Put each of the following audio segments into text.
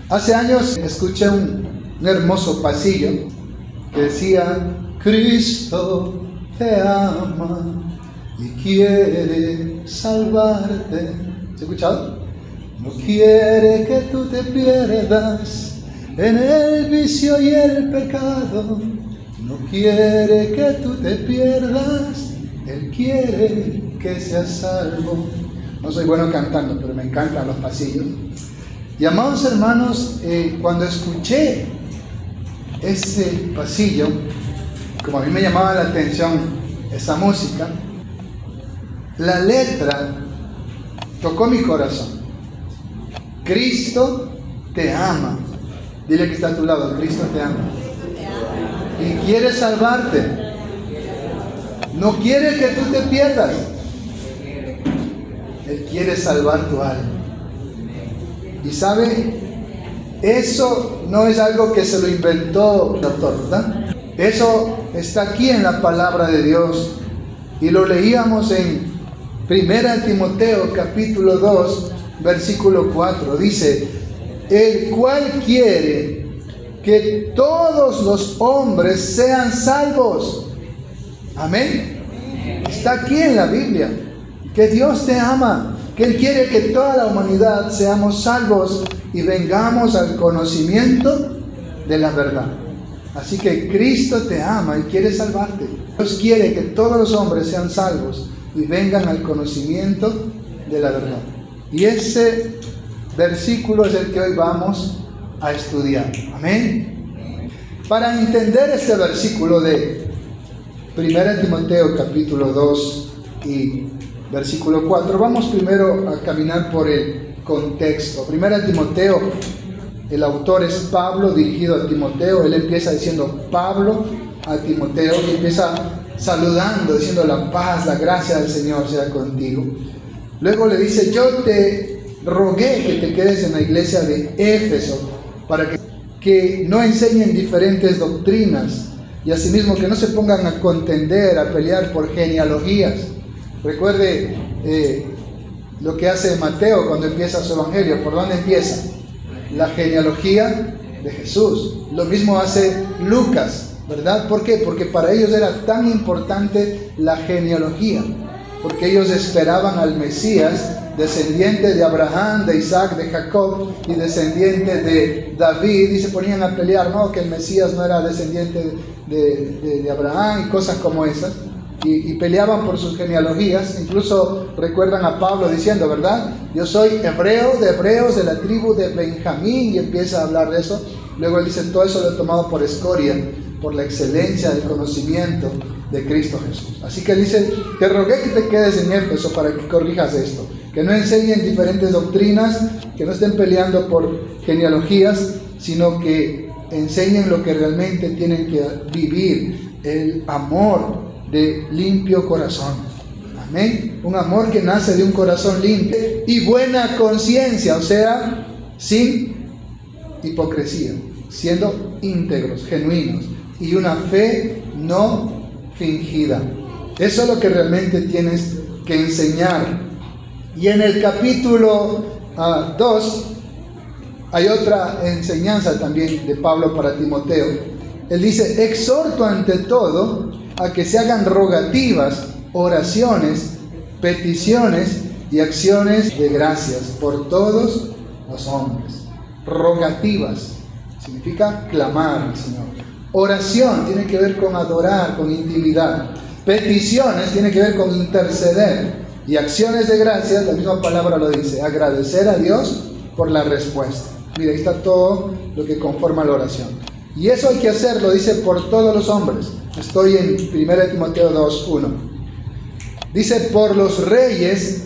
Hace años escuché un hermoso pasillo que decía: Cristo te ama y quiere salvarte. ¿Se ha escuchado? No quiere que tú te pierdas en el vicio y el pecado. No quiere que tú te pierdas, Él quiere que seas salvo. No soy bueno cantando, pero me encantan los pasillos. Y amados hermanos, cuando escuché ese pasillo, como a mí me llamaba la atención esa música, la letra tocó mi corazón. Cristo te ama. Dile que está a tu lado: Cristo te ama. Y quiere salvarte. No quiere que tú te pierdas. Él quiere salvar tu alma. Y sabe, eso no es algo que se lo inventó el autor, ¿verdad? Eso está aquí en la palabra de Dios. Y lo leíamos en 1 Timoteo capítulo 2, versículo 4. Dice: el cual quiere que todos los hombres sean salvos. Amén. Está aquí en la Biblia. Que Dios te ama, que Él quiere que toda la humanidad seamos salvos y vengamos al conocimiento de la verdad. Así que Cristo te ama y quiere salvarte. Dios quiere que todos los hombres sean salvos y vengan al conocimiento de la verdad. Y ese versículo es el que hoy vamos a estudiar. Amén. Para entender este versículo de 1 Timoteo capítulo 2 y versículo 4, vamos primero a caminar por el contexto. 1 Timoteo, el autor es Pablo, dirigido a Timoteo. Él empieza diciendo Pablo a Timoteo y empieza saludando, diciendo: la paz, la gracia del Señor sea contigo. Luego le dice: yo te rogué que te quedes en la iglesia de Éfeso para que no enseñen diferentes doctrinas, y asimismo que no se pongan a contender, a pelear por genealogías. Recuerde lo que hace Mateo cuando empieza su evangelio. ¿Por dónde empieza? La genealogía de Jesús. Lo mismo hace Lucas, ¿verdad? ¿Por qué? Porque para ellos era tan importante la genealogía, porque ellos esperaban al Mesías, descendiente de Abraham, de Isaac, de Jacob y descendiente de David, y se ponían a pelear, ¿no? Que el Mesías no era descendiente de Abraham y cosas como esas, y peleaban por sus genealogías. Incluso recuerdan a Pablo diciendo, ¿verdad? Yo soy hebreo de hebreos, de la tribu de Benjamín, y empieza a hablar de eso. Luego él dice: todo eso lo he tomado por escoria, por la excelencia del conocimiento de Cristo Jesús. Así que él dice: te rogué que te quedes en Éfeso para que corrijas esto, que no enseñen diferentes doctrinas, que no estén peleando por genealogías, sino que enseñen lo que realmente tienen que vivir, el amor de limpio corazón. Amén. Un amor que nace de un corazón limpio y buena conciencia, o sea, sin hipocresía, siendo íntegros, genuinos, y una fe no fingida. Eso es lo que realmente tienes que enseñar. Y en el capítulo 2 hay otra enseñanza también de Pablo para Timoteo. Él dice: exhorto ante todo a que se hagan rogativas, oraciones, peticiones y acciones de gracias por todos los hombres. Rogativas significa clamar al Señor. Oración tiene que ver con adorar, con intimidad. Peticiones tiene que ver con interceder. Y acciones de gracias, la misma palabra lo dice: agradecer a Dios por la respuesta. Mira, ahí está todo lo que conforma la oración. Y eso hay que hacerlo, dice, por todos los hombres. Estoy en 1 Timoteo 2:1. Dice: por los reyes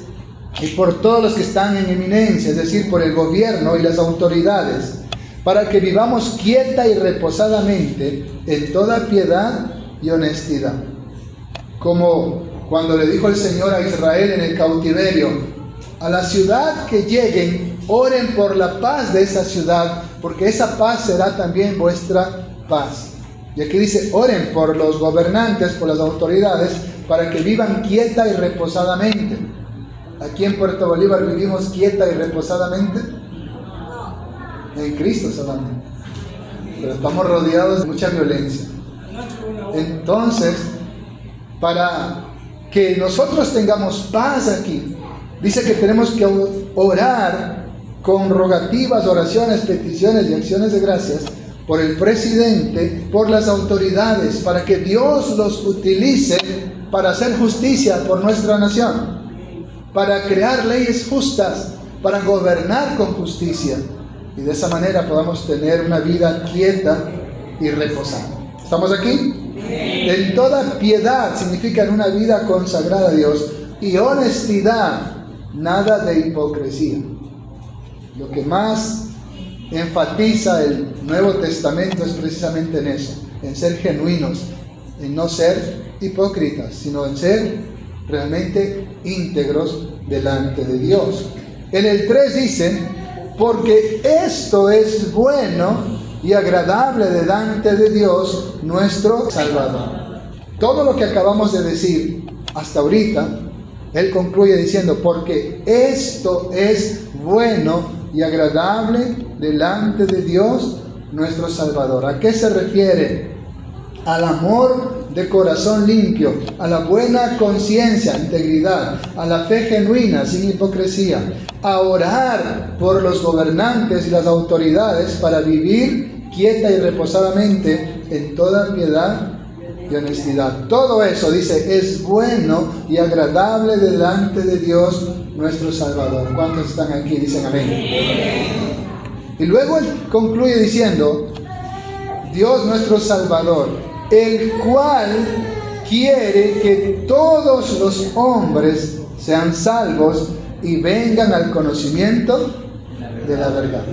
y por todos los que están en eminencia, es decir, por el gobierno y las autoridades, para que vivamos quieta y reposadamente en toda piedad y honestidad. Como cuando le dijo el Señor a Israel en el cautiverio: a la ciudad que lleguen, oren por la paz de esa ciudad, porque esa paz será también vuestra paz. Y aquí dice: oren por los gobernantes, por las autoridades, para que vivan quieta y reposadamente. Aquí en Puerto Bolívar vivimos quieta y reposadamente. en Cristo solamente. Pero estamos rodeados de mucha violencia. Entonces, para que nosotros tengamos paz aquí, dice que tenemos que orar con rogativas, oraciones, peticiones y acciones de gracias por el presidente, por las autoridades, para que Dios los utilice para hacer justicia por nuestra nación, para crear leyes justas, para gobernar con justicia, y de esa manera podamos tener una vida quieta y reposada. ¿Estamos aquí? En toda piedad significa en una vida consagrada a Dios, y honestidad, nada de hipocresía. Lo que más enfatiza el Nuevo Testamento es precisamente en eso, en ser genuinos, en no ser hipócritas, sino en ser realmente íntegros delante de Dios. En el 3 dice, porque esto es bueno y agradable delante de Dios nuestro Salvador. Todo lo que acabamos de decir hasta ahorita, él concluye diciendo, porque esto es bueno y agradable delante de Dios nuestro Salvador. ¿A qué se refiere? Al amor de corazón limpio, a la buena conciencia, integridad, a la fe genuina, sin hipocresía, a orar por los gobernantes y las autoridades para vivir quieta y reposadamente en toda piedad y honestidad. Todo eso, dice, es bueno y agradable delante de Dios nuestro Salvador. ¿Cuántos están aquí? Dicen amén. Y luego él concluye diciendo, Dios nuestro Salvador, el cual quiere que todos los hombres sean salvos y vengan al conocimiento de la verdad.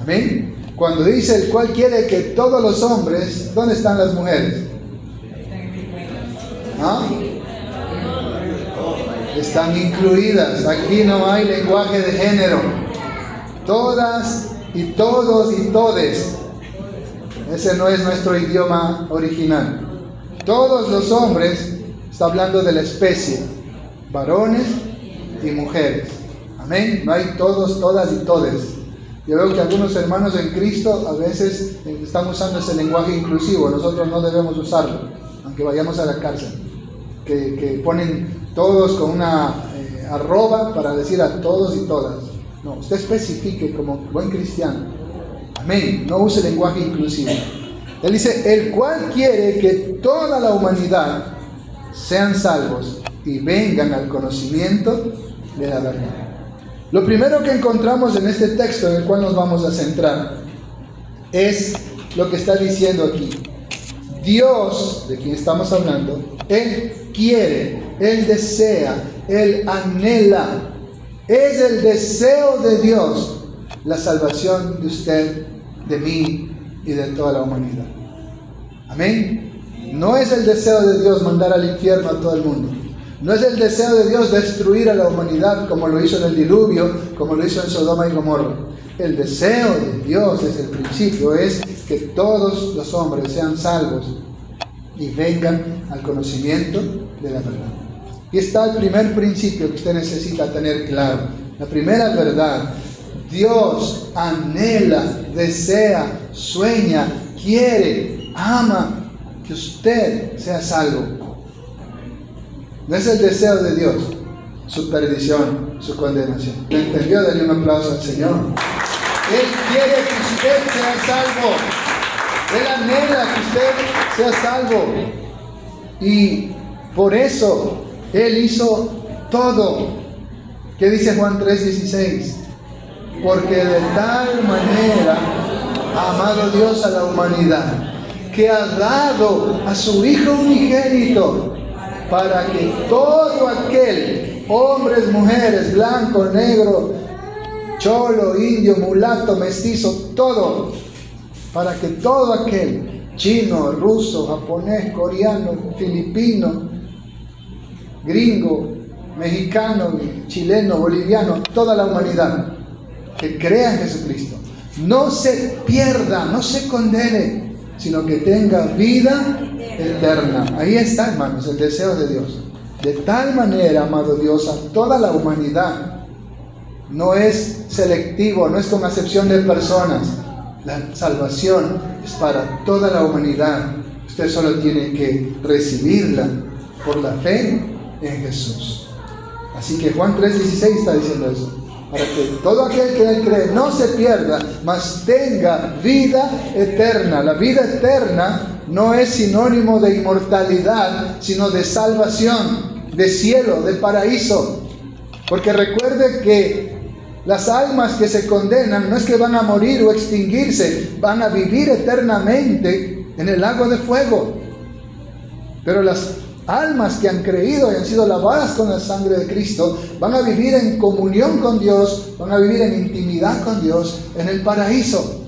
Amén. Cuando dice el cual quiere que todos los hombres, ¿dónde están las mujeres? ¿Ah? Están incluidas. Aquí no hay lenguaje de género. Todas y todos y todes. Ese no es nuestro idioma original. Todos los hombres, está hablando de la especie, varones y mujeres. Amén. No hay todos, todas y todes. Yo veo que algunos hermanos en Cristo a veces están usando ese lenguaje inclusivo. Nosotros no debemos usarlo, aunque vayamos a la cárcel. Que ponen todos con una arroba para decir a todos y todas. No, usted especifique como buen cristiano. Amén. No use lenguaje inclusivo. Él dice, el cual quiere que toda la humanidad sean salvos y vengan al conocimiento de la verdad. Lo primero que encontramos en este texto en el cual nos vamos a centrar es lo que está diciendo aquí. Dios, de quien estamos hablando, Él quiere, Él desea, Él anhela. Es el deseo de Dios la salvación de usted, de mí y de toda la humanidad. Amén. No es el deseo de Dios mandar al infierno a todo el mundo. No es el deseo de Dios destruir a la humanidad como lo hizo en el diluvio, como lo hizo en Sodoma y Gomorra. El deseo de Dios desde el principio es que todos los hombres sean salvos y vengan al conocimiento de la verdad. Y está el primer principio que usted necesita tener claro. La primera verdad: Dios anhela, desea, sueña, quiere, ama que usted sea salvo. No es el deseo de Dios su perdición, su condenación. ¿Me entendió? Dale un aplauso al Señor. Él quiere que usted sea salvo. Él anhela que usted sea salvo. Y por eso Él hizo todo. ¿Qué dice Juan 3:16? Porque de tal manera ha amado Dios a la humanidad, que ha dado a su Hijo unigénito, para que todo aquel, hombres, mujeres, blanco, negro, cholo, indio, mulato, mestizo, todo, para que todo aquel, chino, ruso, japonés, coreano, filipino, gringo, mexicano, chileno, boliviano, toda la humanidad que crea en Jesucristo, no se pierda, no se condene, sino que tenga vida eterna. Ahí está, hermanos, el deseo de Dios. De tal manera, amado Dios, a toda la humanidad, no es selectivo, no es con acepción de personas. La salvación es para toda la humanidad. Usted solo tiene que recibirla por la fe en Jesús. Así que Juan 3:16 está diciendo eso. Para que todo aquel que en él cree no se pierda, mas tenga vida eterna. La vida eterna no es sinónimo de inmortalidad, sino de salvación, de cielo, de paraíso. Porque recuerde que las almas que se condenan no es que van a morir o extinguirse, van a vivir eternamente en el lago de fuego. Pero las almas que han creído y han sido lavadas con la sangre de Cristo van a vivir en comunión con Dios, van a vivir en intimidad con Dios en el paraíso.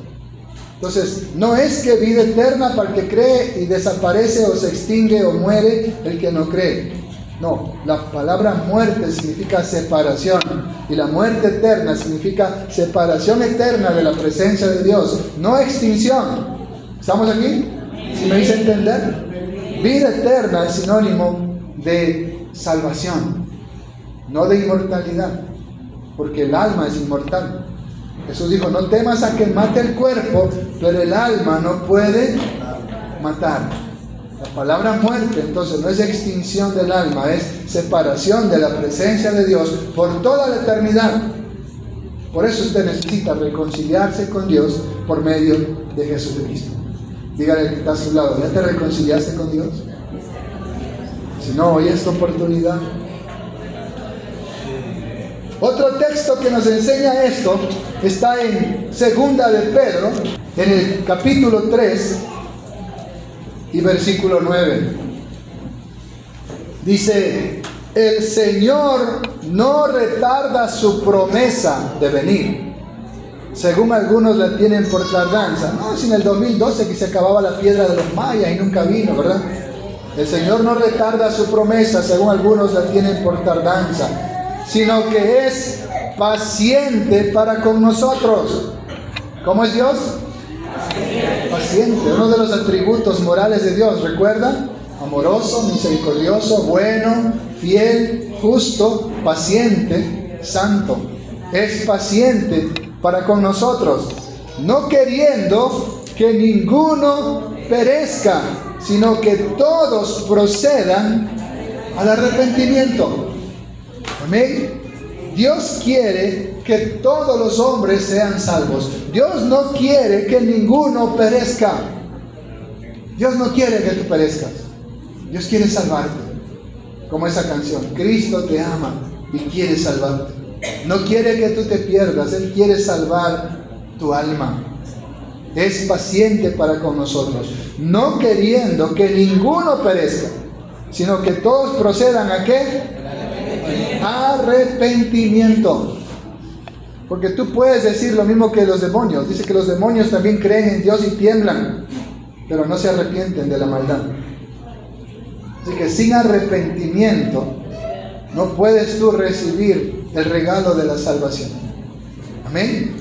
Entonces, no es que vida eterna para el que cree y desaparece o se extingue o muere el que no cree. No, la palabra muerte significa separación, y la muerte eterna significa separación eterna de la presencia de Dios, no extinción. ¿Estamos aquí? ¿Sí me hice entender? Vida eterna es sinónimo de salvación, no de inmortalidad, porque el alma es inmortal. Jesús dijo, no temas a que mate el cuerpo, pero el alma no puede matar. La palabra muerte entonces no es extinción del alma, es separación de la presencia de Dios por toda la eternidad. Por eso usted necesita reconciliarse con Dios por medio de Jesucristo. Dígale al que está a su lado, ¿ya te reconciliaste con Dios? Si no, hoy es tu oportunidad. Otro texto que nos enseña esto está en Segunda de Pedro, en el capítulo 3 y versículo 9. Dice, el Señor no retarda su promesa de venir, según algunos la tienen por tardanza. No, si en el 2012 que se acababa la piedra de los mayas y nunca vino, ¿verdad? El Señor no retarda su promesa, según algunos la tienen por tardanza, sino que es paciente para con nosotros. ¿Cómo es Dios? Paciente, uno de los atributos morales de Dios, ¿recuerdan? Amoroso, misericordioso, bueno, fiel, justo, paciente, santo. Es paciente para con nosotros, no queriendo que ninguno perezca, sino que todos procedan al arrepentimiento. Amén. Dios quiere que todos los hombres sean salvos. Dios no quiere que ninguno perezca. Dios no quiere que tú perezcas. Dios quiere salvarte. Como esa canción, Cristo te ama y quiere salvarte. No quiere que tú te pierdas, Él quiere salvar tu alma. Es paciente para con nosotros, no queriendo que ninguno perezca, sino que todos procedan ¿a qué? Arrepentimiento. Porque tú puedes decir lo mismo que los demonios. Dice que los demonios también creen en Dios y tiemblan, pero no se arrepienten de la maldad. Así que sin arrepentimiento no puedes tú recibir el regalo de la salvación. Amén.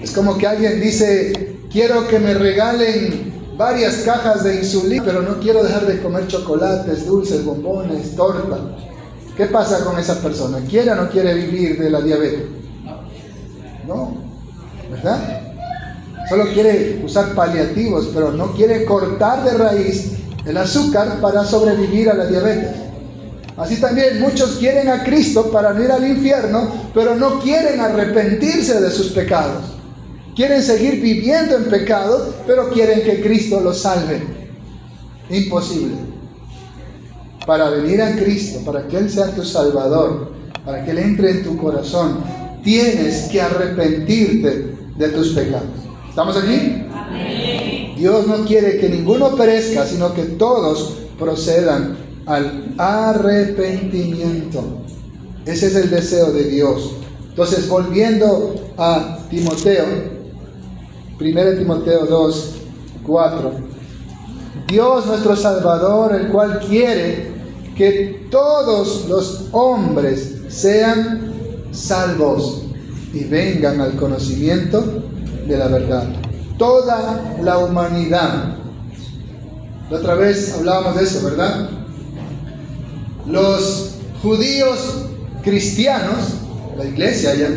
Es como que alguien dice, quiero que me regalen varias cajas de insulina, pero no quiero dejar de comer chocolates, dulces, bombones, torta. ¿Qué pasa con esa persona? ¿Quiere o no quiere vivir de la diabetes? No, ¿verdad? Solo quiere usar paliativos, pero no quiere cortar de raíz el azúcar para sobrevivir a la diabetes. Así también muchos quieren a Cristo para no ir al infierno, pero no quieren arrepentirse de sus pecados. Quieren seguir viviendo en pecado, pero quieren que Cristo los salve. Imposible. Para venir a Cristo, para que Él sea tu Salvador, para que Él entre en tu corazón, tienes que arrepentirte de tus pecados. ¿Estamos aquí? Amén. Dios no quiere que ninguno perezca, sino que todos procedan al arrepentimiento. Ese es el deseo de Dios. Entonces, volviendo a Timoteo, 1 Timoteo 2, 4. Dios nuestro Salvador, el cual quiere que todos los hombres sean salvos y vengan al conocimiento de la verdad. Toda la humanidad. La otra vez hablábamos de eso, ¿verdad? Los judíos cristianos, la iglesia ya,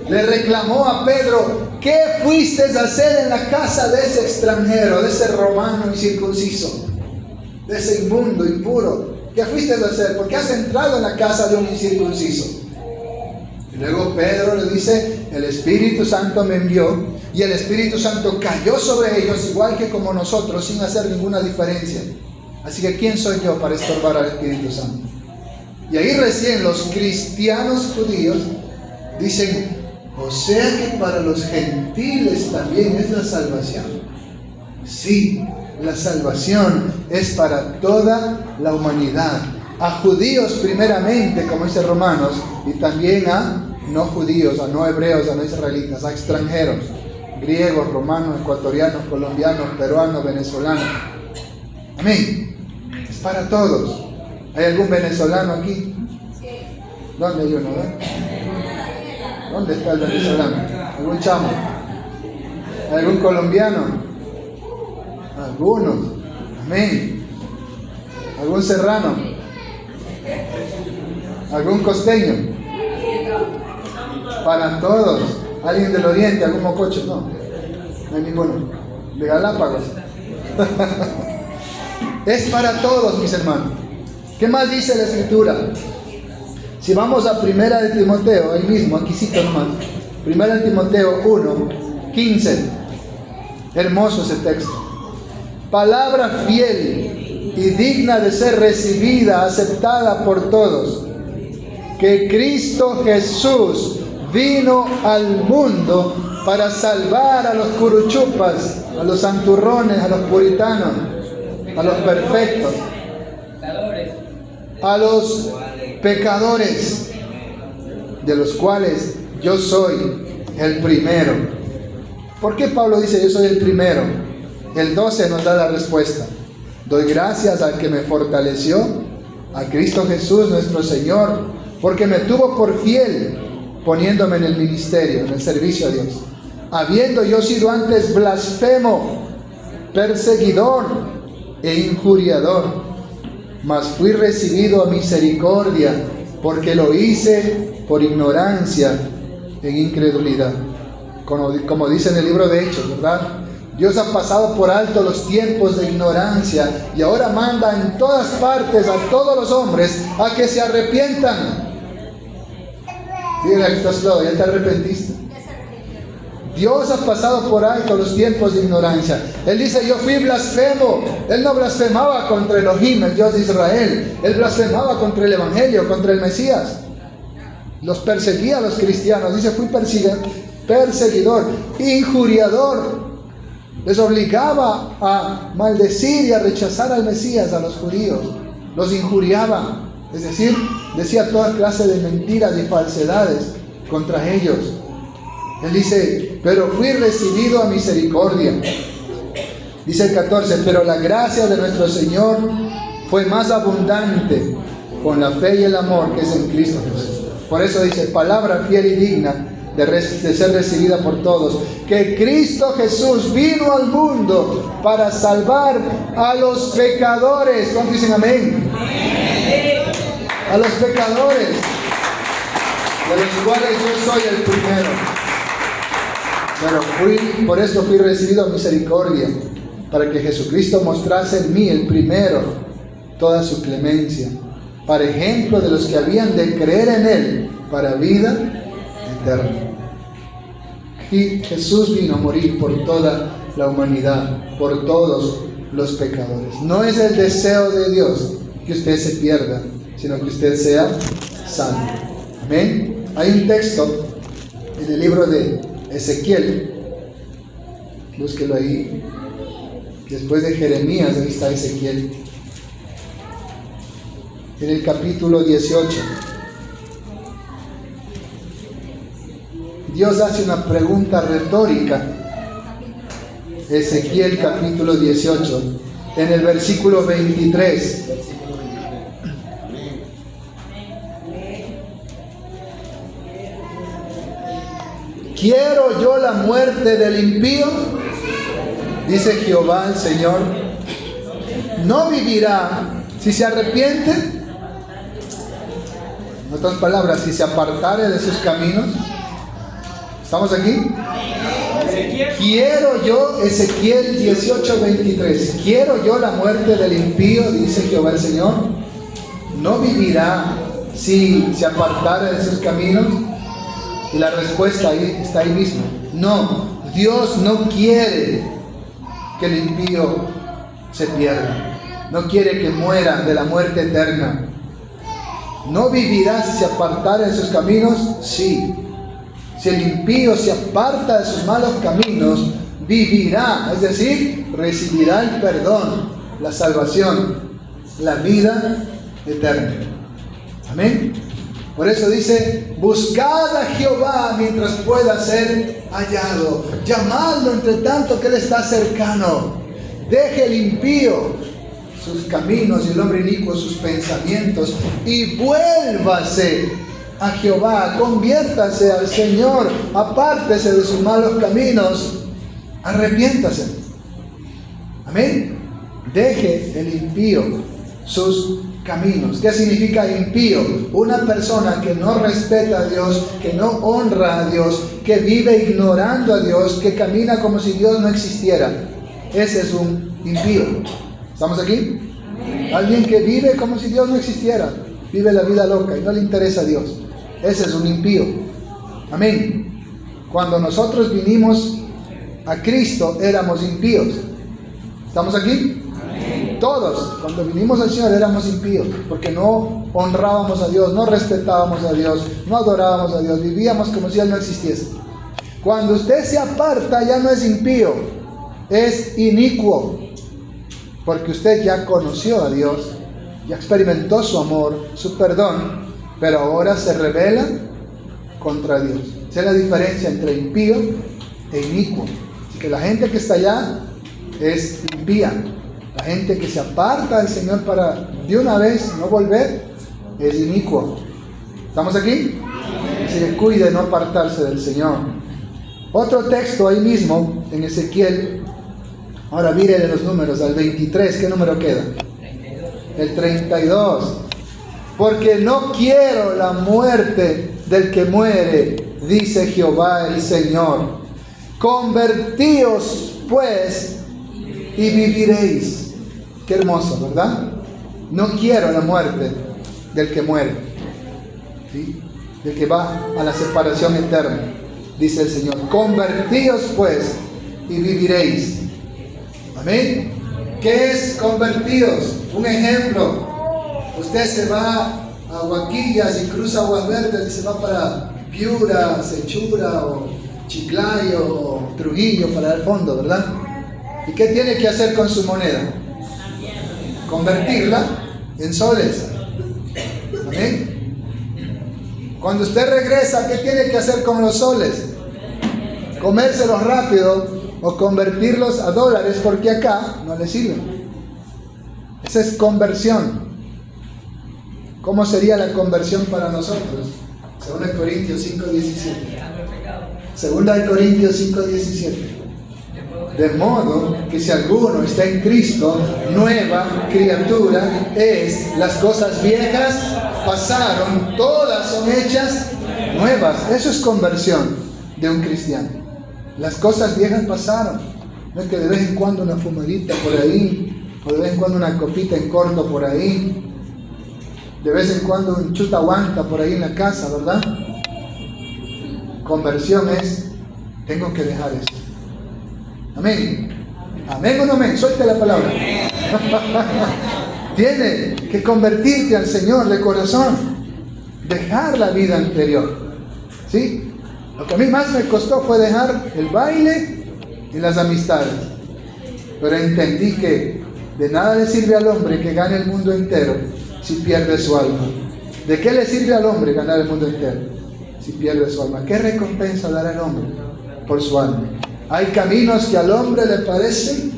le reclamó a Pedro: ¿qué fuiste a hacer en la casa de ese extranjero, de ese romano incircunciso, de ese inmundo, impuro? ¿Qué fuiste a hacer? ¿Por qué has entrado en la casa de un incircunciso? Y luego Pedro le dice: el Espíritu Santo me envió, y el Espíritu Santo cayó sobre ellos, igual que como nosotros, sin hacer ninguna diferencia. Así que ¿quién soy yo para estorbar al Espíritu Santo? Y ahí recién los cristianos judíos dicen: o sea que para los gentiles también es la salvación. Sí, la salvación es para toda la humanidad. A judíos primeramente, como dice Romanos, y también a no judíos, a no hebreos, a no israelitas, a extranjeros, griegos, romanos, ecuatorianos, colombianos, peruanos, venezolanos. Amén. Es para todos. ¿Hay algún venezolano aquí? ¿Dónde hay uno? ¿Dónde está el venezolano? ¿Algún chamo? ¿Algún colombiano? Algunos. Amén. ¿Algún serrano? ¿Algún costeño? Para todos. ¿Alguien del oriente? ¿Algún mococho? No hay ninguno. ¿De Galápagos? Es para todos, mis hermanos. ¿Qué más dice la Escritura? Si vamos a Primera de Timoteo, ahí mismo, aquí cito nomás. Primera de Timoteo 1:15. Hermoso ese texto. Palabra fiel y digna de ser recibida, aceptada por todos, que Cristo Jesús vino al mundo para salvar a los curuchupas, a los santurrones, a los puritanos, a los perfectos, a los pecadores, de los cuales yo soy el primero. ¿Por qué Pablo dice yo soy el primero? El 12 nos da la respuesta. Doy gracias al que me fortaleció, a Cristo Jesús nuestro Señor, porque me tuvo por fiel, poniéndome en el ministerio, en el servicio a Dios. Habiendo yo sido antes blasfemo, perseguidor e injuriador, mas fui recibido a misericordia, porque lo hice por ignorancia en incredulidad. Como dice en el libro de Hechos, ¿verdad? Dios ha pasado por alto los tiempos de ignorancia y ahora manda en todas partes a todos los hombres a que se arrepientan. Dígale que estás lado, ya te arrepentiste. Dios ha pasado por alto los tiempos de ignorancia. Él dice: yo fui blasfemo. Él no blasfemaba contra Elohim, el Dios de Israel. Él blasfemaba contra el Evangelio, contra el Mesías. Los perseguía a los cristianos. Dice: fui perseguidor, injuriador. Les obligaba a maldecir y a rechazar al Mesías, a los judíos. Los injuriaba. Es decir, decía toda clase de mentiras y falsedades contra ellos. Él dice: pero fui recibido a misericordia. Dice el 14: pero la gracia de nuestro Señor fue más abundante con la fe y el amor que es en Cristo Jesús. Por eso dice: palabra fiel y digna de ser recibida por todos, que Cristo Jesús vino al mundo para salvar a los pecadores. ¿Cuántos dicen amén? A los pecadores, de los cuales yo soy el primero. Pero por esto fui recibido a misericordia, para que Jesucristo mostrase en mí, el primero, toda su clemencia, para ejemplo de los que habían de creer en Él para vida eterna. Y Jesús vino a morir por toda la humanidad, por todos los pecadores. No es el deseo de Dios que usted se pierda, sino que usted sea salvo. Amén. Hay un texto en el libro de Ezequiel, búsquelo ahí. Después de Jeremías, ahí está Ezequiel, en el capítulo 18. Dios hace una pregunta retórica. Ezequiel capítulo 18, en el versículo 23. ¿Quiero yo la muerte del impío? Dice Jehová el Señor. ¿No vivirá si se arrepiente? En otras palabras, si se apartare de sus caminos. ¿Estamos aquí? Quiero yo, Ezequiel 18:23, quiero yo la muerte del impío, dice Jehová el Señor. ¿No vivirá si se apartara de sus caminos? Y la respuesta ahí está ahí mismo. No, Dios no quiere que el impío se pierda. No quiere que muera de la muerte eterna. ¿No vivirá si se apartara de sus caminos? Sí. Si el impío se aparta de sus malos caminos, vivirá, es decir, recibirá el perdón, la salvación, la vida eterna. Amén. Por eso dice, buscad a Jehová mientras pueda ser hallado. Llamadlo entre tanto que Él está cercano. Deje el impío sus caminos y el hombre inicuo sus pensamientos y vuélvase a Jehová, conviértase al Señor, apártese de sus malos caminos, arrepiéntase. Amén. Deje el impío sus caminos. ¿Qué significa impío? Una persona que no respeta a Dios, que no honra a Dios, que vive ignorando a Dios, que camina como si Dios no existiera. Ese es un impío. ¿Estamos aquí? Alguien que vive como si Dios no existiera, vive la vida loca y no le interesa a Dios. Ese es un impío. Amén. Cuando nosotros vinimos a Cristo éramos impíos. ¿Estamos aquí? Amén. Todos, cuando vinimos al Señor éramos impíos, porque no honrábamos a Dios, no respetábamos a Dios, no adorábamos a Dios, vivíamos como si Él no existiese. Cuando usted se aparta ya no es impío, es inicuo, porque usted ya conoció a Dios, ya experimentó su amor, su perdón, pero ahora se rebela contra Dios. Esa es la diferencia entre impío e inicuo. Así que la gente que está allá es impía. La gente que se aparta del Señor para de una vez no volver es inicuo. ¿Estamos aquí? Así que cuide de no apartarse del Señor. Otro texto ahí mismo, en Ezequiel. Ahora miren los números, al 23, ¿qué número queda? El 32. Porque no quiero la muerte del que muere, dice Jehová el Señor. Convertíos pues y viviréis. Qué hermoso, ¿verdad? No quiero la muerte del que muere, ¿sí? Del que va a la separación eterna, dice el Señor. Convertíos pues y viviréis. Amén. ¿Qué es convertíos? Un ejemplo. Usted se va a Huaquillas y cruza Aguas Verdes y se va para Piura, Sechura o Chiclayo o Trujillo para el fondo, ¿verdad? ¿Y qué tiene que hacer con su moneda? Convertirla en soles. Amén. Cuando usted regresa, ¿qué tiene que hacer con los soles? Comérselos rápido o convertirlos a dólares, porque acá no le sirven. Esa es conversión. ¿Cómo sería la conversión para nosotros? 2 Corintios 5:17. 2 Corintios 5:17. De modo que si alguno está en Cristo, nueva criatura es. Las cosas viejas pasaron, todas son hechas nuevas. Eso es conversión de un cristiano. Las cosas viejas pasaron. No es que de vez en cuando una fumadita por ahí, o de vez en cuando una copita en corto por ahí, de vez en cuando un chutahuanta por ahí en la casa, ¿verdad? Conversión es, tengo que dejar eso. Amén. Amén o no amén, suelte la palabra. Tiene que convertirte al Señor de corazón, dejar la vida anterior, ¿sí? Lo que a mí más me costó fue dejar el baile y las amistades, pero entendí que de nada le sirve al hombre que gane el mundo entero si pierde su alma. ¿De qué le sirve al hombre ganar el mundo entero si pierde su alma? ¿Qué recompensa dará el hombre por su alma? Hay caminos que al hombre le parecen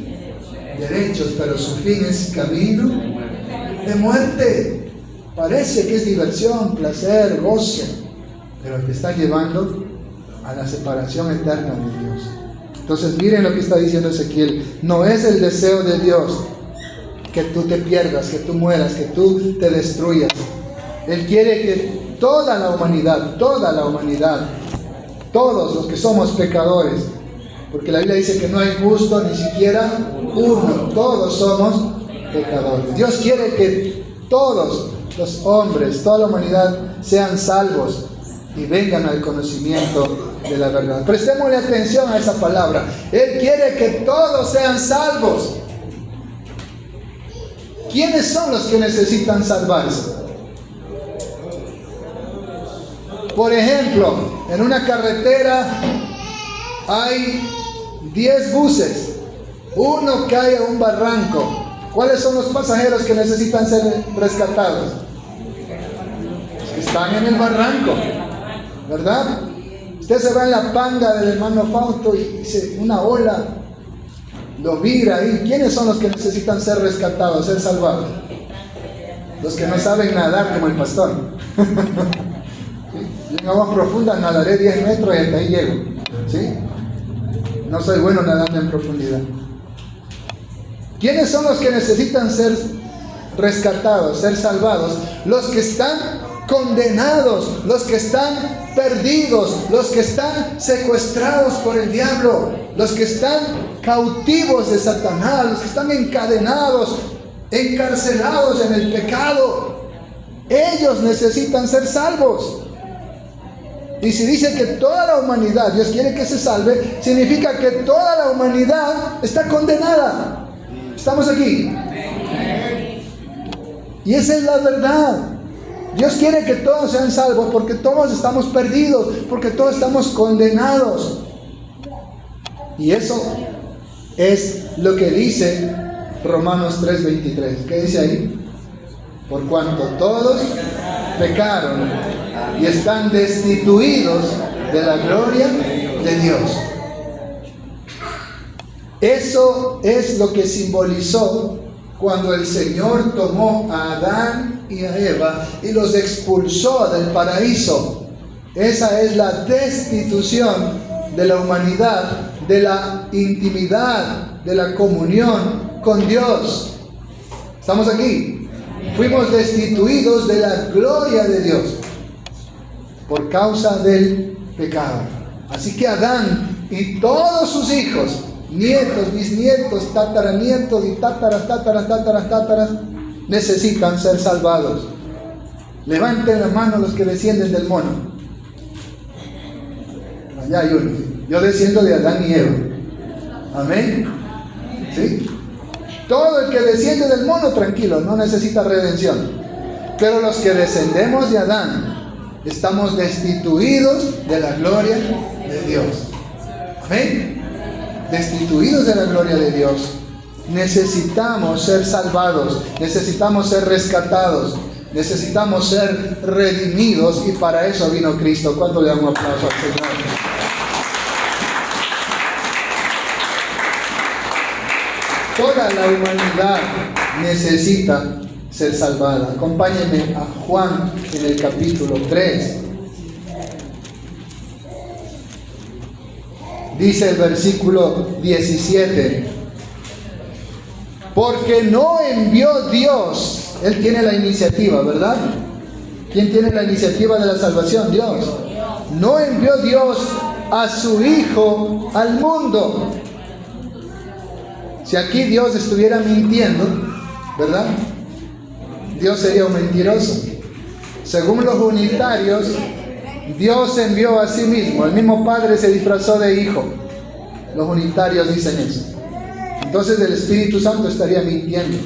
derechos, pero su fin es camino de muerte. Parece que es diversión, placer, gozo, pero te está llevando a la separación eterna de Dios. Entonces miren lo que está diciendo Ezequiel. No es el deseo de Dios que tú te pierdas, que tú mueras, que tú te destruyas. Él quiere que toda la humanidad todos los que somos pecadores, porque la Biblia dice que no hay justo ni siquiera uno, todos somos pecadores. Dios quiere que todos los hombres, toda la humanidad sean salvos y vengan al conocimiento de la verdad. Prestémosle atención a esa palabra. Él quiere que todos sean salvos. ¿Quiénes son los que necesitan salvarse? Por ejemplo, en una carretera hay 10 buses. Uno cae a un barranco. ¿Cuáles son los pasajeros que necesitan ser rescatados? Los que están en el barranco, ¿verdad? Usted se va en la panga del hermano Fausto y dice una ola, lo vira ahí. ¿Quiénes son los que necesitan ser rescatados, ser salvados? Los que no saben nadar como el pastor. ¿Sí? En agua profunda nadaré 10 metros y hasta ahí llego. ¿Sí? No soy bueno nadando en profundidad. ¿Quiénes son los que necesitan ser rescatados, ser salvados? Los que están condenados, los que están perdidos, los que están secuestrados por el diablo, los que están cautivos de Satanás, los que están encadenados, encarcelados en el pecado. Ellos necesitan ser salvos. Y si dice que toda la humanidad, Dios quiere que se salve, significa que toda la humanidad está condenada. ¿Estamos aquí? Y esa es la verdad. Dios quiere que todos sean salvos porque todos estamos perdidos, porque todos estamos condenados. Y eso es lo que dice Romanos 3:23. ¿Qué dice ahí? Por cuanto todos pecaron y están destituidos de la gloria de Dios. Eso es lo que simbolizó cuando el Señor tomó a Adán y a Eva y los expulsó del paraíso. Esa es la destitución de la humanidad, de la intimidad, de la comunión con Dios. ¿Estamos aquí? Fuimos destituidos de la gloria de Dios por causa del pecado. Así que Adán y todos sus hijos, nietos, bisnietos, tataranietos y tátaras, necesitan ser salvados. Levanten la mano los que descienden del mono. Allá hay uno. Yo desciendo de Adán y Eva. Amén. ¿Sí? Todo el que desciende del mono, tranquilo, no necesita redención. Pero los que descendemos de Adán, estamos destituidos de la gloria de Dios. Amén. Destituidos de la gloria de Dios. Necesitamos ser salvados, necesitamos ser rescatados, necesitamos ser redimidos, y para eso vino Cristo. ¿Cuánto le damos un aplauso al Señor? Toda la humanidad necesita ser salvada. Acompáñenme a Juan en el capítulo 3. Dice el versículo 17: porque no envió Dios. Él tiene la iniciativa, ¿verdad? ¿Quién tiene la iniciativa de la salvación? Dios. No envió Dios a su Hijo al mundo. Si aquí Dios estuviera mintiendo, ¿verdad? Dios sería un mentiroso. Según los unitarios, Dios envió a sí mismo. El mismo Padre se disfrazó de Hijo. Los unitarios dicen eso. Entonces el Espíritu Santo estaría mintiendo.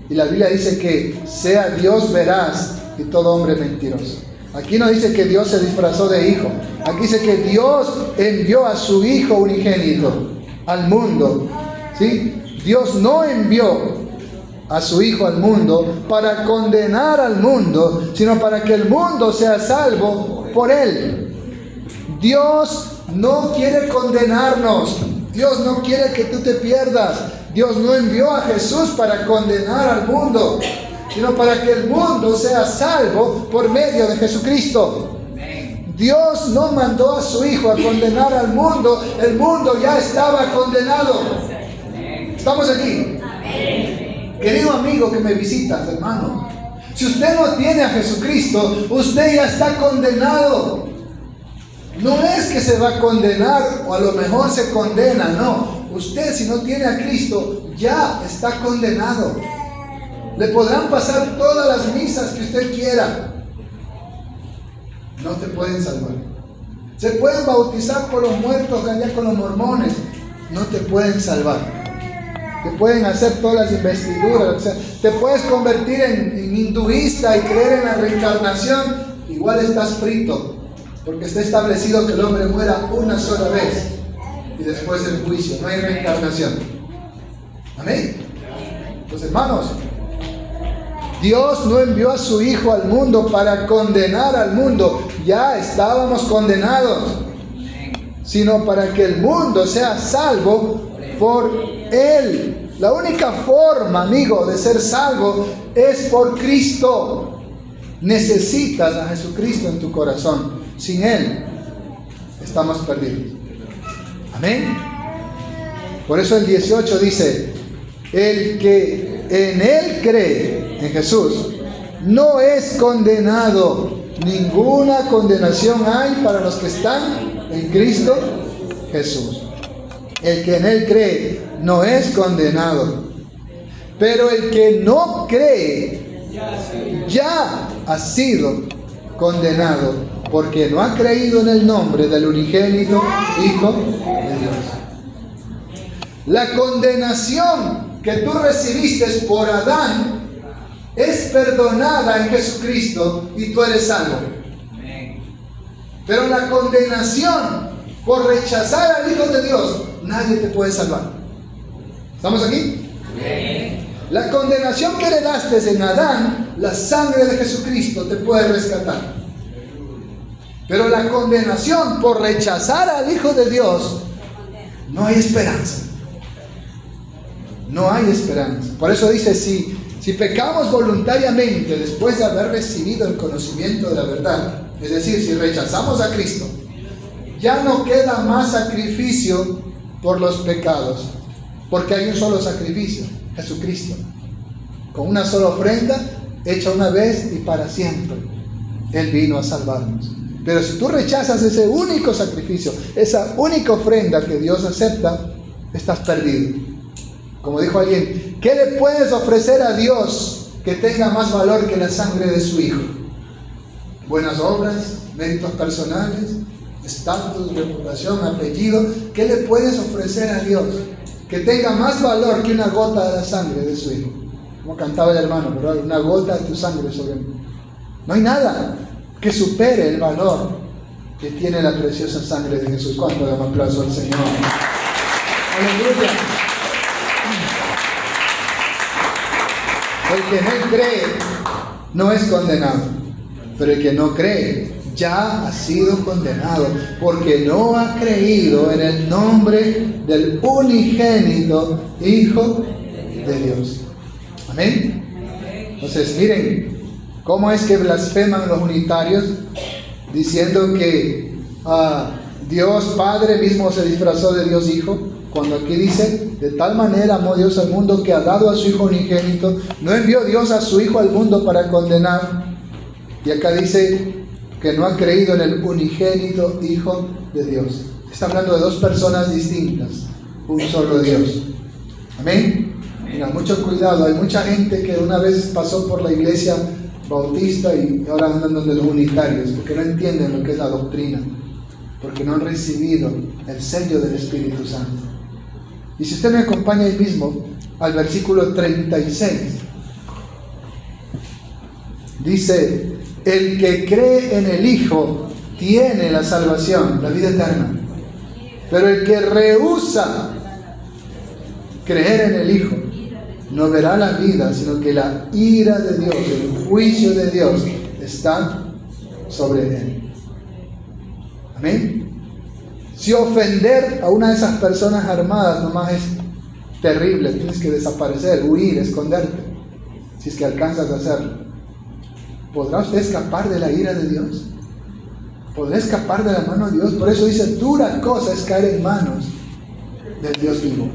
Y la Biblia dice que sea Dios veraz y todo hombre mentiroso. Aquí no dice que Dios se disfrazó de Hijo. Aquí dice que Dios envió a su Hijo unigénito al mundo. ¿Sí? Dios no envió a su Hijo al mundo para condenar al mundo, sino para que el mundo sea salvo por Él. Dios no quiere condenarnos. Dios no quiere que tú te pierdas. Dios no envió a Jesús para condenar al mundo, sino para que el mundo sea salvo por medio de Jesucristo. Dios no mandó a su Hijo a condenar al mundo. El mundo ya estaba condenado. ¿Estamos aquí? Querido amigo que me visitas, hermano, si usted no tiene a Jesucristo, usted ya está condenado. No es que se va a condenar o a lo mejor se condena, no. Usted, si no tiene a Cristo, ya está condenado. Le podrán pasar todas las misas que usted quiera. No te pueden salvar. Se pueden bautizar por los muertos allá con los mormones. No te pueden salvar. Te pueden hacer todas las investiduras. O sea, te puedes convertir en hinduista y creer en la reencarnación. Igual estás frito. Porque está establecido que el hombre muera una sola vez. Y después del juicio. No hay reencarnación. Amén. Entonces, hermanos, Dios no envió a su Hijo al mundo para condenar al mundo. Ya estábamos condenados. Sino para que el mundo sea salvo por Él. La única forma, amigo, de ser salvo es por Cristo. Necesitas a Jesucristo en tu corazón. Sin Él estamos perdidos. Amén. Por eso el 18 dice: el que en Él cree, en Jesús, no es condenado. Ninguna condenación hay para los que están en Cristo Jesús. El que en Él cree no es condenado. Pero el que no cree ya ha sido condenado, porque no ha creído en el nombre del unigénito Hijo de Dios. La condenación que tú recibiste por Adán es perdonada en Jesucristo y tú eres salvo. Pero la condenación por rechazar al Hijo de Dios, nadie te puede salvar. ¿Estamos aquí? La condenación que heredaste en Adán, la sangre de Jesucristo te puede rescatar. Pero la condenación por rechazar al Hijo de Dios, no hay esperanza. No hay esperanza. Por eso dice, si pecamos voluntariamente después de haber recibido el conocimiento de la verdad, es decir, si rechazamos a Cristo, ya no queda más sacrificio por los pecados, porque hay un solo sacrificio, Jesucristo, con una sola ofrenda hecha una vez y para siempre. Él vino a salvarnos. Pero si tú rechazas ese único sacrificio, esa única ofrenda que Dios acepta, estás perdido. Como dijo alguien, ¿qué le puedes ofrecer a Dios que tenga más valor que la sangre de su Hijo? Buenas obras, méritos personales, estatus, reputación, apellido. ¿Qué le puedes ofrecer a Dios que tenga más valor que una gota de la sangre de su Hijo? Como cantaba el hermano, ¿verdad? Una gota de tu sangre sobre mí. No hay nada que supere el valor que tiene la preciosa sangre de Jesús. ¿Cuánto damos aplauso al Señor? Aleluya. El que en Él cree no es condenado, pero el que no cree ya ha sido condenado, porque no ha creído en el nombre del unigénito Hijo de Dios. Amén. Entonces, miren cómo es que blasfeman los unitarios, diciendo que Dios Padre mismo se disfrazó de Dios Hijo, cuando aquí dice, de tal manera amó Dios al mundo que ha dado a su Hijo unigénito. No envió Dios a su Hijo al mundo para condenar. Y acá dice que no ha creído en el unigénito Hijo de Dios. Está hablando de dos personas distintas, un solo Dios. Amén. Mira, mucho cuidado. Hay mucha gente que una vez pasó por la iglesia bautista y ahora andan donde los unitarios, porque no entienden lo que es la doctrina, porque no han recibido el sello del Espíritu Santo. Y si usted me acompaña ahí mismo al versículo 36, dice: el que cree en el Hijo tiene la salvación, la vida eterna. Pero el que rehúsa creer en el Hijo no verá la vida, sino que la ira de Dios, el juicio de Dios está sobre él. Amén. Si ofender a una de esas personas armadas nomás es terrible, tienes que desaparecer, huir, esconderte, si es que alcanzas a hacerlo. ¿Podrá usted escapar de la ira de Dios? ¿Podrá escapar de la mano de Dios? Por eso dice, dura cosa es caer en manos del Dios vivo.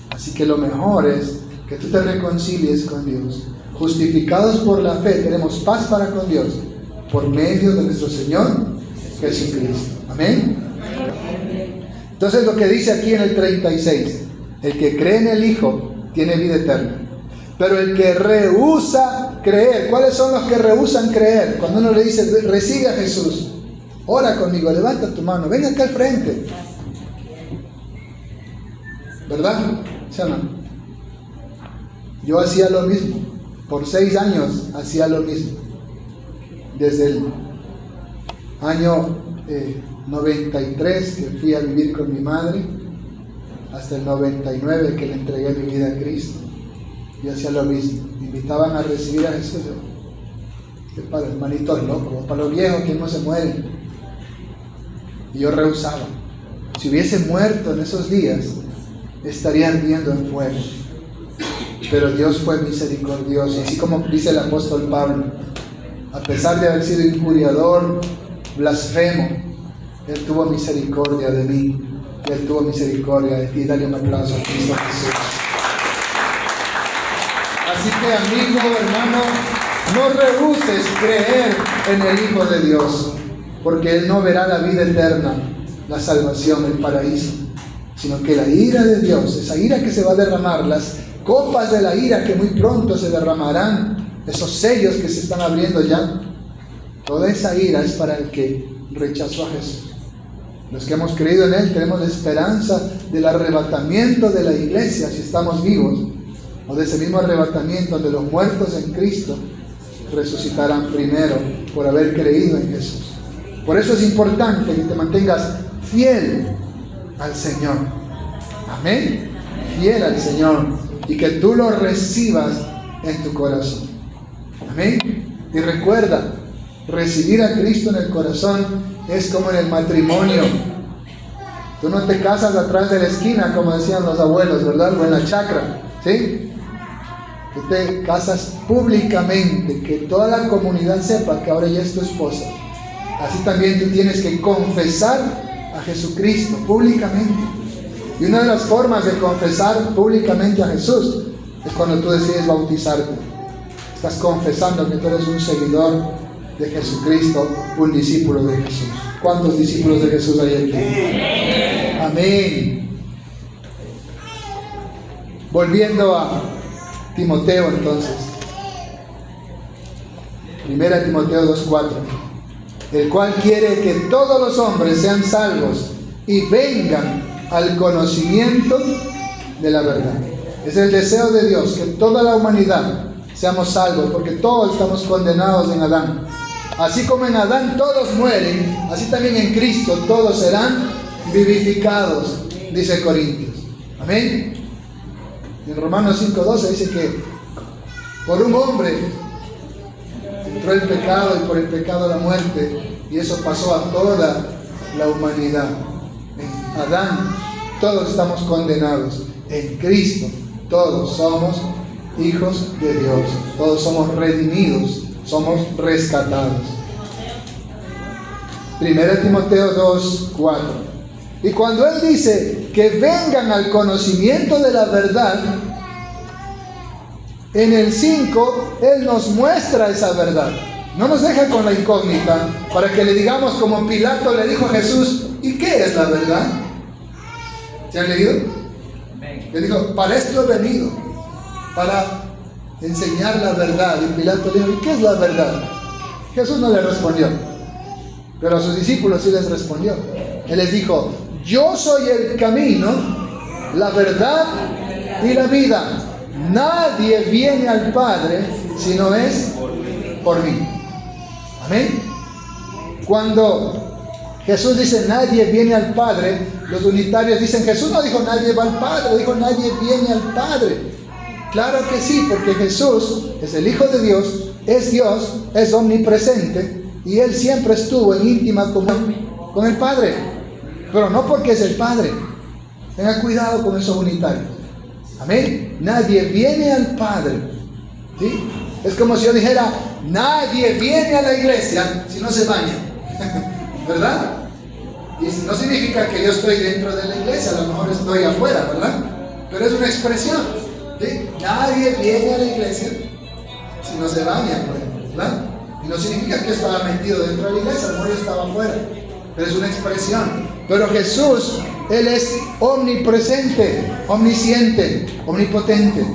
Así que lo mejor es que tú te reconcilies con Dios. Justificados por la fe, tenemos paz para con Dios por medio de nuestro Señor Jesucristo. Amén. Entonces lo que dice aquí en el 36, el que cree en el Hijo tiene vida eterna. Pero el que rehúsa creer, ¿cuáles son los que rehusan creer? Cuando uno le dice, recibe a Jesús, ora conmigo, levanta tu mano, ven acá al frente. ¿Verdad? ¿Sí o no? Yo hacía lo mismo. Por 6 años hacía lo mismo. Desde el año 93 que fui a vivir con mi madre, hasta el 99 que le entregué mi vida a Cristo. Yo hacía lo mismo. Me invitaban a recibir a Jesús. Que para los hermanitos locos, para los viejos que no se mueren. Y yo rehusaba. Si hubiese muerto en esos días, estaría ardiendo en fuego. Pero Dios fue misericordioso. Así como dice el apóstol Pablo, a pesar de haber sido injuriador, blasfemo, Él tuvo misericordia de mí. Y Él tuvo misericordia de ti. Dale un aplauso a Cristo Jesús. Así que, amigo, hermano, no rehuses creer en el Hijo de Dios, porque Él no verá la vida eterna, la salvación, el paraíso, sino que la ira de Dios, esa ira que se va a derramar, las copas de la ira que muy pronto se derramarán, esos sellos que se están abriendo ya, toda esa ira es para el que rechazó a Jesús. Los que hemos creído en Él tenemos la esperanza del arrebatamiento de la iglesia si estamos vivos, o de ese mismo arrebatamiento donde los muertos en Cristo resucitarán primero por haber creído en Jesús. Por eso es importante que te mantengas fiel al Señor. Amén. Fiel al Señor y que tú lo recibas en tu corazón. Amén. Y recuerda, recibir a Cristo en el corazón es como en el matrimonio. Tú no te casas atrás de la esquina, como decían los abuelos, ¿verdad? O en la chacra, ¿sí? Tú te casas públicamente, que toda la comunidad sepa que ahora ya es tu esposa. Así también tú tienes que confesar a Jesucristo públicamente. Y una de las formas de confesar públicamente a Jesús es cuando tú decides bautizarte. Estás confesando que tú eres un seguidor de Jesucristo, un discípulo de Jesús. ¿Cuántos discípulos de Jesús hay aquí? Amén. Volviendo a Timoteo entonces. 1 Timoteo 2:4. El cual quiere que todos los hombres sean salvos y vengan al conocimiento de la verdad. Es el deseo de Dios que toda la humanidad seamos salvos, porque todos estamos condenados en Adán. Así como en Adán todos mueren, así también en Cristo todos serán vivificados, dice Corintios. Amén. En Romanos 5:12 dice que por un hombre entró el pecado y por el pecado la muerte, y eso pasó a toda la humanidad. En Adán todos estamos condenados, en Cristo todos somos hijos de Dios, todos somos redimidos, somos rescatados. 1 Timoteo 2:4. Y cuando Él dice que vengan al conocimiento de la verdad, en el 5 Él nos muestra esa verdad. No nos deja con la incógnita para que le digamos como Pilato le dijo a Jesús, ¿y qué es la verdad? ¿Se han leído? Le dijo, para esto he venido, para enseñar la verdad. Y Pilato le dijo, ¿y qué es la verdad? Jesús no le respondió, pero a sus discípulos sí les respondió. Él les dijo, yo soy el camino, la verdad y la vida. Nadie viene al Padre si no es por mí. Amén. Cuando Jesús dice nadie viene al Padre, los unitarios dicen Jesús no dijo nadie va al Padre, dijo nadie viene al Padre. Claro que sí, porque Jesús es el Hijo de Dios, es omnipresente y Él siempre estuvo en íntima comunión con el Padre, pero no porque es el Padre. Tengan cuidado con esos unitarios. Amén. Nadie viene al Padre, ¿sí? Es como si yo dijera nadie viene a la iglesia si no se baña, ¿verdad? Y no significa que yo estoy dentro de la iglesia, a lo mejor estoy afuera, ¿verdad? Pero es una expresión, ¿sí? Nadie viene a la iglesia si no se baña, ¿verdad? Y no significa que yo estaba metido dentro de la iglesia, a lo mejor yo estaba afuera. es una expresión. Pero Jesús, Él es omnipresente, omnisciente, omnipotente.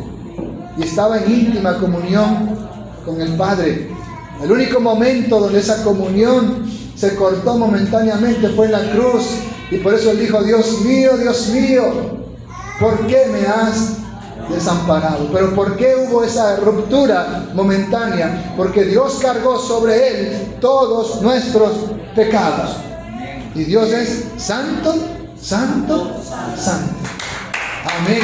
Y estaba en íntima comunión con el Padre. El único momento donde esa comunión se cortó momentáneamente fue en la cruz. Y por eso Él dijo: Dios mío, ¿por qué me has desamparado? Pero ¿por qué hubo esa ruptura momentánea? Porque Dios cargó sobre Él todos nuestros pecados. Y Dios es santo, santo, santo. Amén.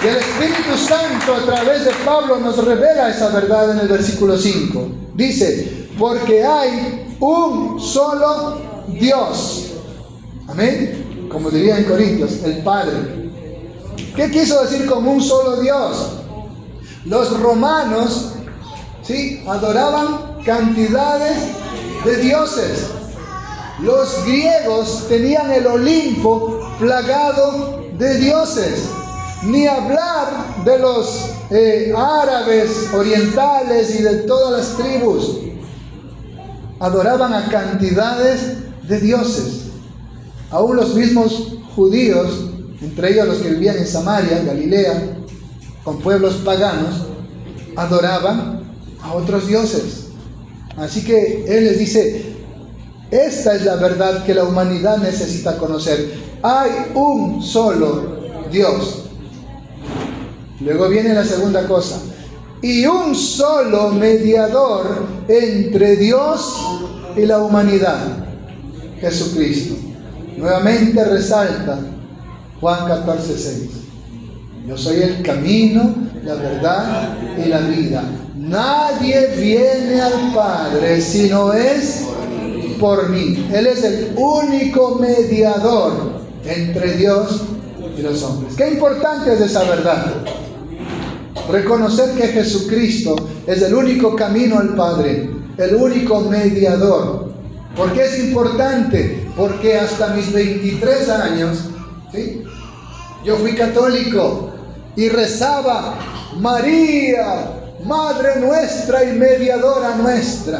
Y el Espíritu Santo a través de Pablo nos revela esa verdad en el versículo 5. Dice: porque hay un solo Dios. Amén. Como diría en Corintios, el Padre. ¿Qué quiso decir con un solo Dios? Los romanos, ¿sí?, adoraban cantidades de dioses. Los griegos tenían el Olimpo plagado de dioses. Ni hablar de los árabes, orientales y de todas las tribus. Adoraban a cantidades de dioses. Aún los mismos judíos, entre ellos los que vivían en Samaria, Galilea, con pueblos paganos, adoraban a otros dioses. Así que Él les dice: esta es la verdad que la humanidad necesita conocer. Hay un solo Dios. Luego viene la segunda cosa: y un solo mediador entre Dios y la humanidad, Jesucristo. Nuevamente resalta Juan 14:6. Yo soy el camino, la verdad y la vida. Nadie viene al Padre si no es por mí. Él es el único mediador entre Dios y los hombres. Qué importante es esa verdad. Reconocer que Jesucristo es el único camino al Padre, el único mediador. ¿Por qué es importante? Porque hasta mis 23 años, ¿sí?, yo fui católico y rezaba: María, Madre nuestra y mediadora nuestra.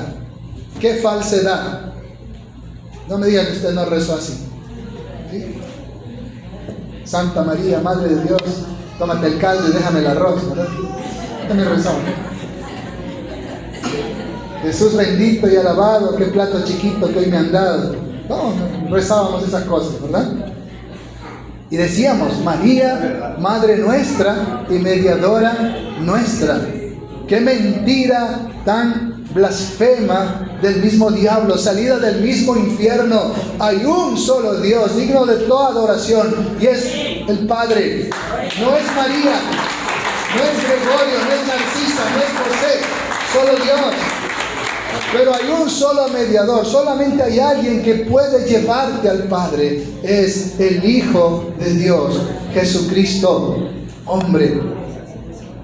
¡Qué falsedad! No me diga que usted no rezó así, ¿sí? Santa María, Madre de Dios, tómate el caldo y déjame el arroz, ¿verdad? También rezaba. Jesús bendito y alabado, qué plato chiquito que hoy me han dado. No, rezábamos esas cosas, ¿verdad? Y decíamos: María, Madre nuestra y mediadora nuestra. Qué mentira tan blasfema del mismo diablo, salida del mismo infierno. Hay un solo Dios digno de toda adoración, y es el Padre. No es María, no es Gregorio, no es Narcisa, no es José, solo Dios. Pero hay un solo mediador, solamente hay alguien que puede llevarte al Padre. Es el Hijo de Dios, Jesucristo, hombre,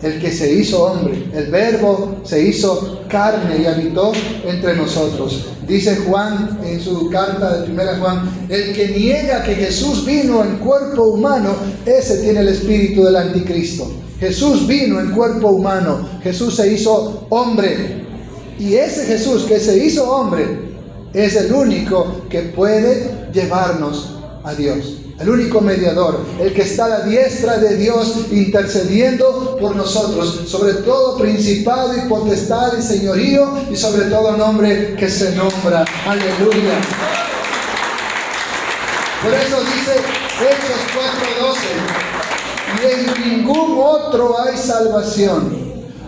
el que se hizo hombre. El Verbo se hizo carne y habitó entre nosotros. Dice Juan en su carta de 1 Juan: el que niega que Jesús vino en cuerpo humano, ese tiene el espíritu del anticristo. Jesús vino en cuerpo humano, Jesús se hizo hombre. Y ese Jesús que se hizo hombre es el único que puede llevarnos a Dios. El único mediador, el que está a la diestra de Dios intercediendo por nosotros, sobre todo principado y potestad y señorío, y sobre todo nombre que se nombra. Aleluya. Por eso dice Hechos 4:12: y en ningún otro hay salvación.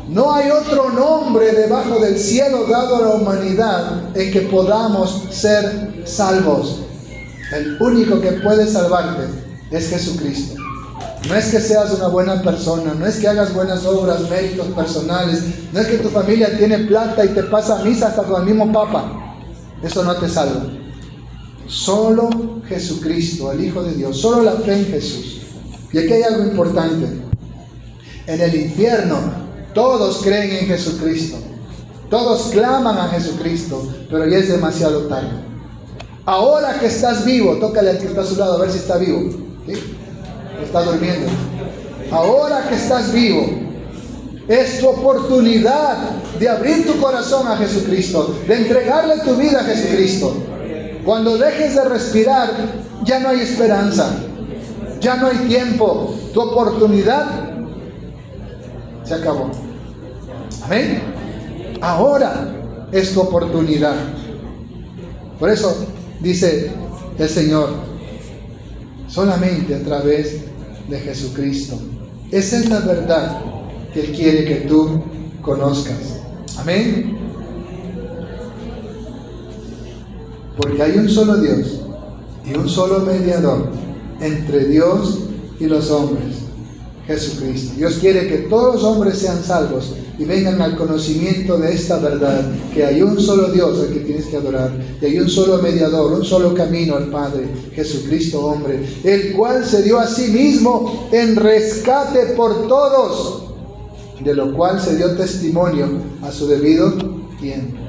No hay otro nombre debajo del cielo dado a la humanidad en que podamos ser salvos. El único que puede salvarte es Jesucristo. No es que seas una buena persona, no es que hagas buenas obras, méritos personales, no es que tu familia tiene plata y te pasa a misa hasta con el mismo Papa. Eso no te salva. Solo Jesucristo, el Hijo de Dios, solo la fe en Jesús. Y aquí hay algo importante. En el infierno todos creen en Jesucristo, todos claman a Jesucristo, pero ya es demasiado tarde. Ahora que estás vivo, tócale al que está a su lado a ver si está vivo, ¿sí? Está durmiendo. Ahora que estás vivo, Es tu oportunidad de abrir tu corazón a Jesucristo, de entregarle tu vida a Jesucristo. Cuando dejes de respirar, ya no hay esperanza, ya no hay tiempo. Tu oportunidad se acabó. Amén. Ahora es tu oportunidad. Por eso dice el Señor, solamente a través de Jesucristo. Esa es la verdad que Él quiere que tú conozcas. Amén. Porque hay un solo Dios y un solo mediador entre Dios y los hombres, Jesucristo. Dios quiere que todos los hombres sean salvos y vengan al conocimiento de esta verdad, que hay un solo Dios al que tienes que adorar, y hay un solo mediador, un solo camino al Padre, Jesucristo hombre, el cual se dio a sí mismo en rescate por todos, de lo cual se dio testimonio a su debido tiempo.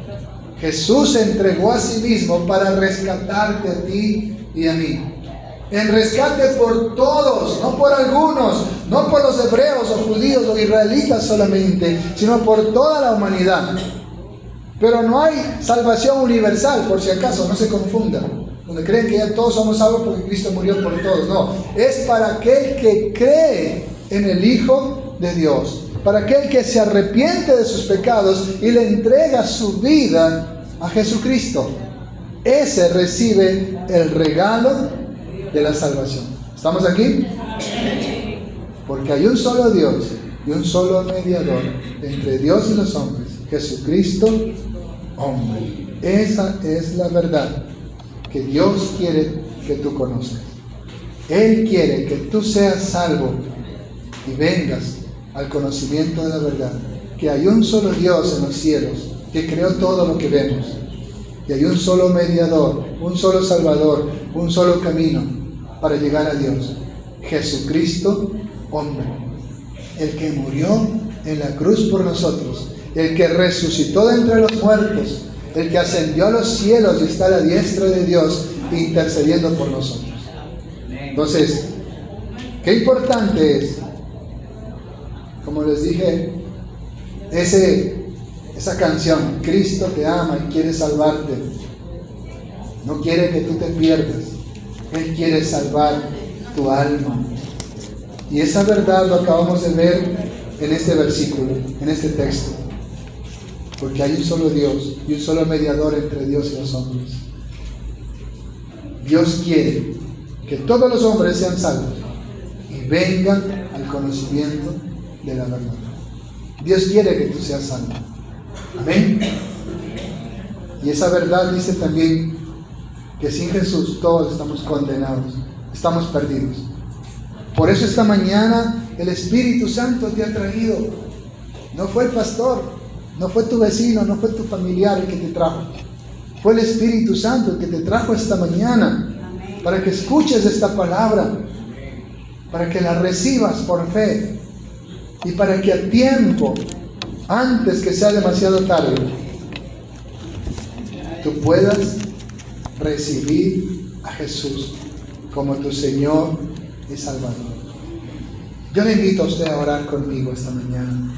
Jesús se entregó a sí mismo para rescatarte a ti y a mí. En rescate por todos, no por algunos, no por los hebreos o judíos o israelitas solamente, sino por toda la humanidad. Pero no hay salvación universal, por si acaso, no se confundan. Donde creen que ya todos somos salvos porque Cristo murió por todos. No, es para aquel que cree en el Hijo de Dios, para aquel que se arrepiente de sus pecados y le entrega su vida a Jesucristo. Ese recibe el regalo de la salvación. ¿Estamos aquí? Porque hay un solo Dios y un solo mediador entre Dios y los hombres, Jesucristo hombre. Esa es la verdad que Dios quiere que tú conozcas. Él quiere que tú seas salvo y vengas al conocimiento de la verdad, que hay un solo Dios en los cielos que creó todo lo que vemos, y hay un solo mediador, un solo salvador, un solo camino para llegar a Dios, Jesucristo hombre, el que murió en la cruz por nosotros, el que resucitó de entre los muertos, el que ascendió a los cielos y está a la diestra de Dios intercediendo por nosotros. Entonces, qué importante es, como les dije, esa canción, Cristo te ama y quiere salvarte. No quiere que tú te pierdas. Él quiere salvar tu alma. Y esa verdad lo acabamos de ver en este versículo, en este texto. Porque hay un solo Dios y un solo mediador entre Dios y los hombres. Dios quiere que todos los hombres sean salvos y vengan al conocimiento de la verdad. Dios quiere que tú seas salvo. Amén. Y esa verdad dice también que sin Jesús todos estamos condenados, estamos perdidos. Por eso esta mañana el Espíritu Santo te ha traído. No fue el pastor, no fue tu vecino, no fue tu familiar el que te trajo. Fue el Espíritu Santo el que te trajo esta mañana para que escuches esta palabra, para que la recibas por fe y para que a tiempo, antes que sea demasiado tarde, tú puedas recibir a Jesús como tu Señor y Salvador. Yo le invito a usted a orar conmigo esta mañana.